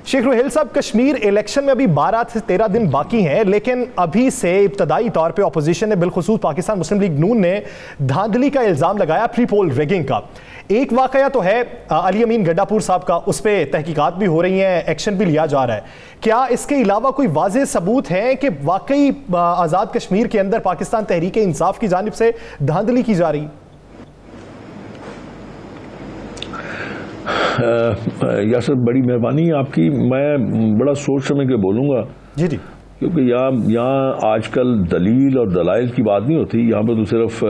شیخ روہیل صاحب، کشمیر الیکشن میں ابھی 12 سے 13 دن باقی ہیں، لیکن ابھی سے ابتدائی طور پہ اپوزیشن نے بالخصوص پاکستان مسلم لیگ نون نے دھاندلی کا الزام لگایا پری پول ریگنگ کا۔ ایک واقعہ تو ہے علی امین گڈا پور صاحب کا، اس پہ تحقیقات بھی ہو رہی ہیں، ایکشن بھی لیا جا رہا ہے۔ کیا اس کے علاوہ کوئی واضح ثبوت ہیں کہ واقعی آزاد کشمیر کے اندر پاکستان تحریک انصاف کی جانب سے دھاندلی کی جا رہی؟ یاسر، بڑی مہربانی آپ کی، میں بڑا سوچ سمجھ کے بولوں گا جی کیونکہ یہاں آج کل دلیل اور دلائل کی بات نہیں ہوتی، یہاں پہ تو صرف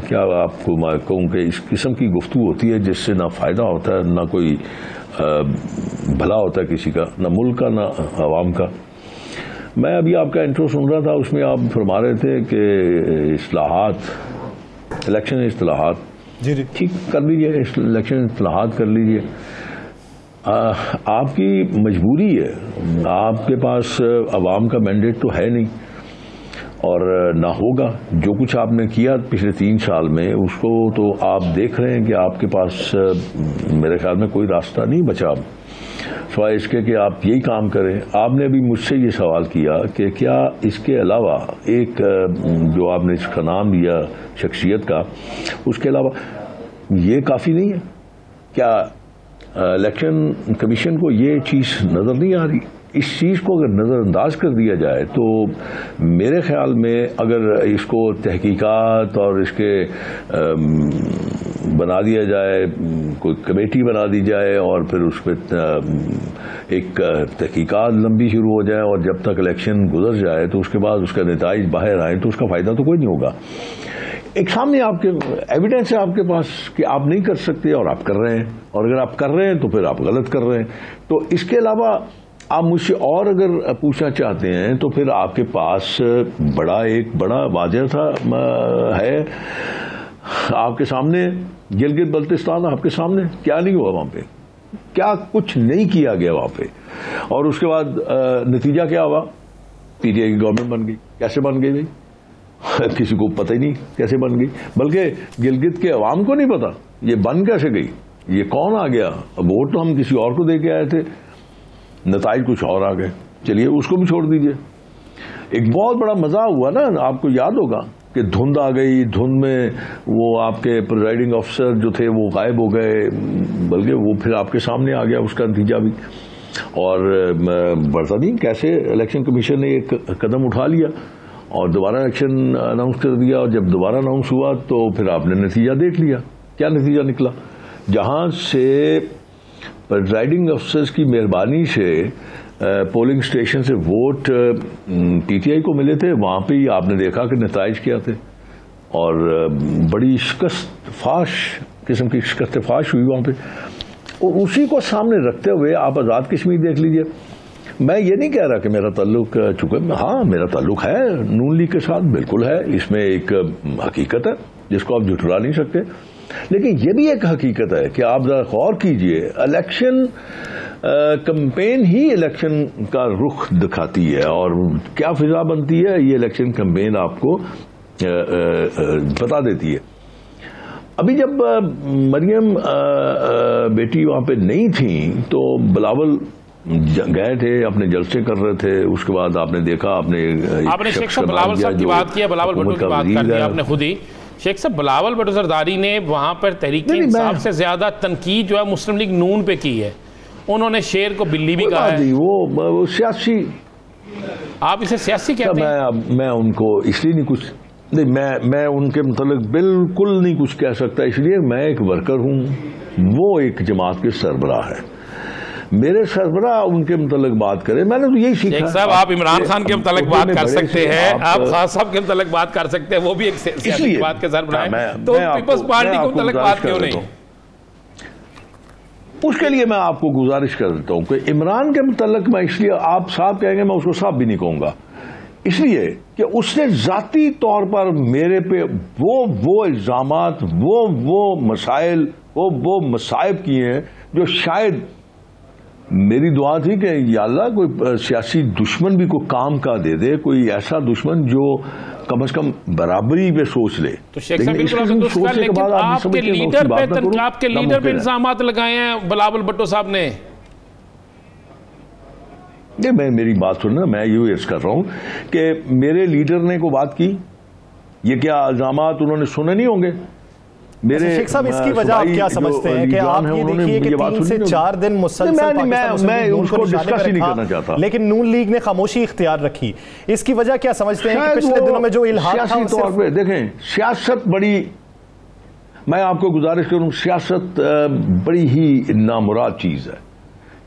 کیا آپ کو میں کہوں کہ اس قسم کی گفتگو ہوتی ہے جس سے نہ فائدہ ہوتا ہے، نہ کوئی بھلا ہوتا ہے کسی کا، نہ ملک کا نہ عوام کا۔ میں ابھی آپ کا انٹرو سن رہا تھا، اس میں آپ فرما رہے تھے کہ اصلاحات، الیکشن اصلاحات جی ٹھیک کر لیجیے، الیکشن اصلاحات کر لیجیے، آپ کی مجبوری ہے، آپ کے پاس عوام کا مینڈیٹ تو ہے نہیں اور نہ ہوگا۔ جو کچھ آپ نے کیا پچھلے 3 سال میں اس کو تو آپ دیکھ رہے ہیں کہ آپ کے پاس میرے خیال میں کوئی راستہ نہیں بچا اب، سوائے اس کے کہ آپ یہی کام کریں۔ آپ نے ابھی مجھ سے یہ سوال کیا کہ کیا اس کے علاوہ ایک جو آپ نے اس کا نام دیا شخصیت کا، اس کے علاوہ یہ کافی نہیں ہے؟ کیا الیکشن کمیشن کو یہ چیز نظر نہیں آ رہی؟ اس چیز کو اگر نظر انداز کر دیا جائے تو میرے خیال میں اگر اس کو تحقیقات اور اس کے بنا دیا جائے، کوئی کمیٹی بنا دی جائے اور پھر اس پہ ایک تحقیقات لمبی شروع ہو جائے اور جب تک الیکشن گزر جائے تو اس کے بعد اس کا نتائج باہر آئیں تو اس کا فائدہ تو کوئی نہیں ہوگا۔ ایک سامنے آپ کے ایویڈنس ہے آپ کے پاس کہ آپ نہیں کر سکتے اور آپ کر رہے ہیں، اور اگر آپ کر رہے ہیں تو پھر آپ غلط کر رہے ہیں۔ تو اس کے علاوہ آپ مجھ سے اور اگر پوچھنا چاہتے ہیں تو پھر آپ کے پاس ایک بڑا واضح تھا ہے آپ کے سامنے، گلگت بلتستان آپ کے سامنے، کیا نہیں ہوا وہاں پہ، کیا کچھ نہیں کیا گیا وہاں پہ، اور اس کے بعد نتیجہ کیا ہوا؟ پی ٹی آئی کی گورنمنٹ بن گئی۔ کیسے بن گئی بھائی؟ کسی کو پتہ ہی نہیں کیسے بن گئی، بلکہ گلگت کے عوام کو نہیں پتا یہ بن کیسے گئی، یہ کون آ گیا۔ ووٹ تو ہم کسی اور کو دے کے آئے تھے، نتائج کچھ اور آ گئے۔ چلیے اس کو بھی چھوڑ دیجئے۔ ایک بہت بڑا مزہ ہوا نا، آپ کو یاد ہوگا کہ دھند آ گئی، دھند میں وہ آپ کے پریزائڈنگ افسر جو تھے وہ غائب ہو گئے، بلکہ وہ پھر آپ کے سامنے آ گیا اس کا نتیجہ بھی، اور بڑھتا نہیں کیسے الیکشن کمیشن نے ایک قدم اٹھا لیا اور دوبارہ الیکشن اناؤنس کر دیا، اور جب دوبارہ اناؤنس ہوا تو پھر آپ نے نتیجہ دیکھ لیا، کیا نتیجہ نکلا؟ جہاں سے پریزائڈنگ افسرز کی مہربانی سے پولنگ اسٹیشن سے ووٹ پی ٹی آئی کو ملے تھے، وہاں پہ ہی آپ نے دیکھا کہ نتائج کیا تھے، اور بڑی شکست فاش قسم کی شکست فاش ہوئی وہاں پہ۔ اور اسی کو سامنے رکھتے ہوئے آپ آزاد کشمیر دیکھ لیجئے۔ میں یہ نہیں کہہ رہا کہ میرا تعلق چونکہ ہاں میرا تعلق ہے نون لیگ کے ساتھ، بالکل ہے، اس میں ایک حقیقت ہے جس کو آپ جھٹلا نہیں سکتے، لیکن یہ بھی ایک حقیقت ہے کہ آپ ذرا غور کیجئے، الیکشن کمپین ہی الیکشن کا رخ دکھاتی ہے، اور کیا فضا بنتی ہے یہ الیکشن کمپین آپ کو بتا دیتی ہے۔ ابھی جب مریم بیٹی وہاں پہ نہیں تھیں تو بلاول گئے تھے، اپنے جلسے کر رہے تھے، اس کے بعد آپ نے دیکھا آپ نے شیخ صاحب بلاول صاحب کی بات کیا، بلاول بھٹو کی بات کر دیا آپ نے خود ہی۔ شیخ صاحب بلاول بھٹو زرداری نے وہاں پر تحریک انصاف سے زیادہ تنقید جو ہے مسلم لیگ نون پہ کی ہے، انہوں نے شیر کو بلی بھی کہا ہے۔ وہ سیاسی، آپ اسے سیاسی کہتے ہیں؟ میں ان کو اس لیے نہیں کچھ نہیں، میں ان کے متعلق بالکل نہیں کچھ کہہ سکتا، اس لیے میں ایک ورکر ہوں، وہ ایک جماعت کے سربراہ ہے، میرے سربراہ ان کے متعلق بات کریں۔ میں نے تو یہی سیکھا۔ شیخ صاحب آپ عمران خان کے متعلق بات کر سکتے ہیں، آپ خان صاحب کے متعلق بات کر سکتے ہیں، وہ بھی ایک سیاسی بات کے سربراہ ہیں، تو پیپلز پارٹی کے متعلق بات کیوں نہیں؟ اس کے لیے میں آپ کو گزارش کر دیتا ہوں کہ عمران کے متعلق میں اس لیے آپ صاحب کہیں گے، میں اس کو صاحب بھی نہیں کہوں گا، اس لیے کہ اس نے ذاتی طور پر میرے پہ وہ الزامات، وہ مسائل، وہ مصائب کیے ہیں جو شاید میری دعا تھی کہ یا اللہ کوئی سیاسی دشمن بھی کوئی کام کا دے دے، کوئی ایسا دشمن جو کم از کم برابری پہ سوچ لے۔ تو شیخ صاحب لیکن آپ کے لیڈر پہ الزامات لگائے ہیں بلاول بھٹو صاحب نے۔ یہ میں میری بات سننا، میں یہ عرض کر رہا ہوں کہ میرے لیڈر نے کوئی بات کی، یہ کیا الزامات انہوں نے سنے نہیں ہوں گے؟ شیخ صاحب اس کی وجہ آپ کیا سمجھتے ہیں کہ آپ یہ دیکھیے کہ 3 سے 4 دن مسلسل میں اس کو ڈسکس ہی نہیں کرنا چاہتا، لیکن نون لیگ نے خاموشی اختیار رکھی، اس کی وجہ کیا سمجھتے ہیں کہ پچھلے دنوں میں جو الہاق تھا؟ سیاسی طور پہ دیکھیں، سیاست بڑی، میں آپ کو گزارش کروں، سیاست بڑی ہی نامراد چیز ہے،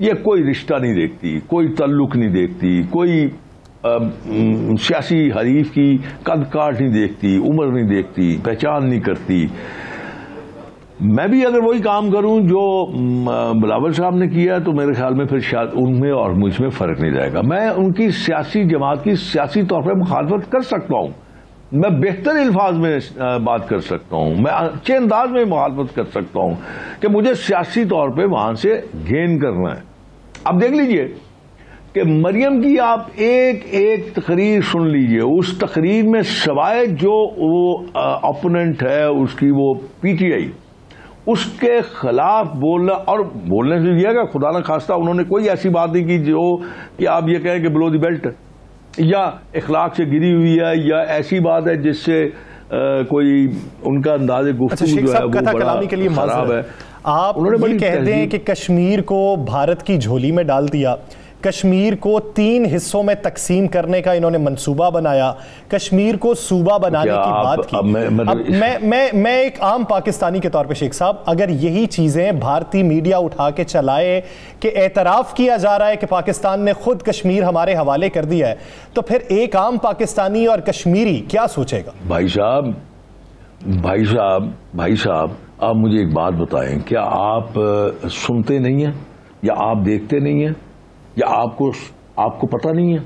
یہ کوئی رشتہ نہیں دیکھتی، کوئی تعلق نہیں دیکھتی، کوئی سیاسی حریف کی قد کاٹ نہیں دیکھتی، عمر نہیں دیکھتی، پہچان نہیں کرتی۔ میں بھی اگر وہی کام کروں جو بلاول صاحب نے کیا تو میرے خیال میں پھر شاید ان میں اور مجھ میں فرق نہیں رہے گا۔ میں ان کی سیاسی جماعت کی سیاسی طور پر مخالفت کر سکتا ہوں، میں بہتر الفاظ میں بات کر سکتا ہوں، میں اچھے انداز میں مخالفت کر سکتا ہوں کہ مجھے سیاسی طور پہ وہاں سے گین کرنا ہے۔ اب دیکھ لیجئے کہ مریم کی آپ ایک ایک تقریر سن لیجئے، اس تقریر میں سوائے جو وہ اپوننٹ ہے اس کی وہ پی ٹی آئی، اس کے خلاف بولنا، اور بولنے سے یہ کہ خدا نہ خواستہ انہوں نے کوئی ایسی بات نہیں کی جو کہ آپ یہ کہیں کہ بلو دی بیلٹ یا اخلاق سے گری ہوئی ہے، یا ایسی بات ہے جس سے کوئی ان کا انداز گفتگو جو ہے وہ بڑا خراب ہے۔ آپ یہ کہتے ہیں کہ کشمیر کو بھارت کی جھولی میں ڈال دیا، کشمیر کو 3 حصوں میں تقسیم کرنے کا انہوں نے منصوبہ بنایا، کشمیر کو صوبہ بنانے کی بات کی۔ اب میں ایک عام پاکستانی کے طور پہ شیخ صاحب، اگر یہی چیزیں بھارتی میڈیا اٹھا کے چلائے کہ اعتراف کیا جا رہا ہے کہ پاکستان نے خود کشمیر ہمارے حوالے کر دیا ہے، تو پھر ایک عام پاکستانی اور کشمیری کیا سوچے گا؟ بھائی صاحب آپ مجھے ایک بات بتائیں، کیا آپ سنتے نہیں ہیں یا آپ دیکھتے نہیں ہیں یا آپ کو پتہ نہیں ہے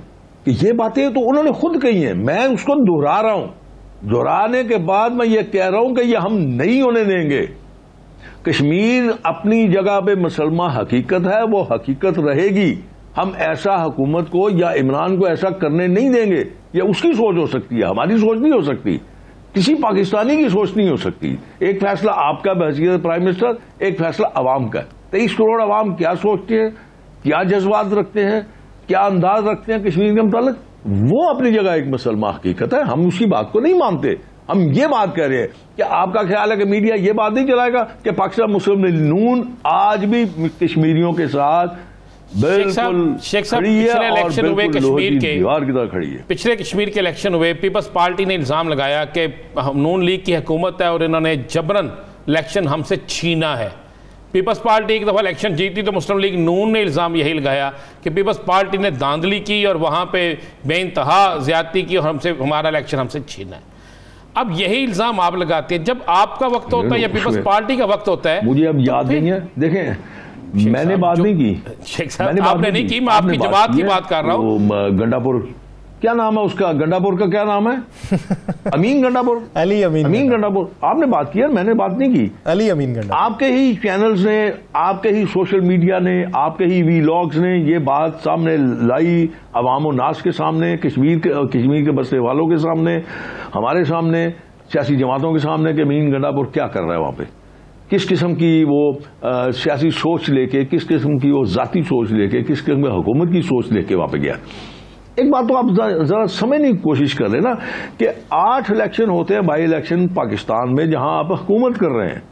کہ یہ باتیں تو انہوں نے خود کہی ہیں؟ میں اس کو دہرا رہا ہوں، دہرانے کے بعد میں یہ کہہ رہا ہوں کہ یہ ہم نہیں ہونے دیں گے۔ کشمیر اپنی جگہ پہ مسلمہ حقیقت ہے، وہ حقیقت رہے گی۔ ہم ایسا حکومت کو یا عمران کو ایسا کرنے نہیں دیں گے۔ یہ اس کی سوچ ہو سکتی ہے، ہماری سوچ نہیں ہو سکتی، کسی پاکستانی کی سوچ نہیں ہو سکتی۔ ایک فیصلہ آپ کا بحیثیت پرائم منسٹر، ایک فیصلہ عوام کا ہے۔ 23 کروڑ عوام کیا سوچتے ہیں، کیا جذبات رکھتے ہیں، کیا انداز رکھتے ہیں کشمیر کے متعلق، وہ اپنی جگہ ایک مسلمہ حقیقت ہے، ہم اسی بات کو نہیں مانتے۔ ہم یہ بات کہہ رہے ہیں کہ آپ کا خیال ہے کہ میڈیا یہ بات نہیں چلائے گا کہ پاکستان مسلم لیگ نون آج بھی کشمیریوں کے ساتھ بالکل کھڑی ہے اور بالکل لوہے کی دیوار کی طرح کھڑی ہے۔ پچھلے کشمیر کے الیکشن ہوئے، پیپلز پارٹی نے الزام لگایا کہ نون لیگ کی حکومت ہے اور انہوں نے جبرن الیکشن ہم سے چھینا ہے۔ پیپلز پارٹی ایک دفعہ الیکشن جیتی تو مسلم لیگ نون نے الزام یہی لگایا کہ پیپلز پارٹی نے دھاندلی کی اور وہاں پہ بے انتہا زیادتی کی اور ہمارا الیکشن ہم سے چھینا ہے۔ اب یہی الزام آپ لگاتے ہیں، جب آپ کا وقت ہوتا ہے یا پیپلز پارٹی کا وقت ہوتا ہے؟ مجھے اب یاد نہیں ہے، دیکھیں میں نے بات نہیں کی، شیخ صاحب آپ نے نہیں کی، میں آپ کی جماعت کی بات کر رہا ہوں۔ گنڈا پور کیا نام ہے اس کا، گنڈا پور کا کیا نام ہے؟ امین گنڈا پور، امین گنڈا پور۔ آپ نے بات کی، میں نے بات نہیں کی۔ علی امین گنڈا، آپ کے ہی چینلز نے، آپ کے ہی سوشل میڈیا نے، آپ کے ہی وی لاگز نے یہ بات سامنے لائی عوام و ناس کے سامنے، کشمیر کے بسنے والوں کے سامنے، ہمارے سامنے، سیاسی جماعتوں کے سامنے کہ امین گنڈا پور کیا کر رہا ہے وہاں پہ، کس قسم کی وہ سیاسی سوچ لے کے، کس قسم کی وہ ذاتی سوچ لے کے، کس قسم کی حکومت کی سوچ لے کے وہاں پہ گیا۔ ایک بات تو آپ ذرا سمجھنے کی کوشش کر رہے نا کہ 8 الیکشن ہوتے ہیں بائی الیکشن پاکستان میں جہاں آپ حکومت کر رہے ہیں،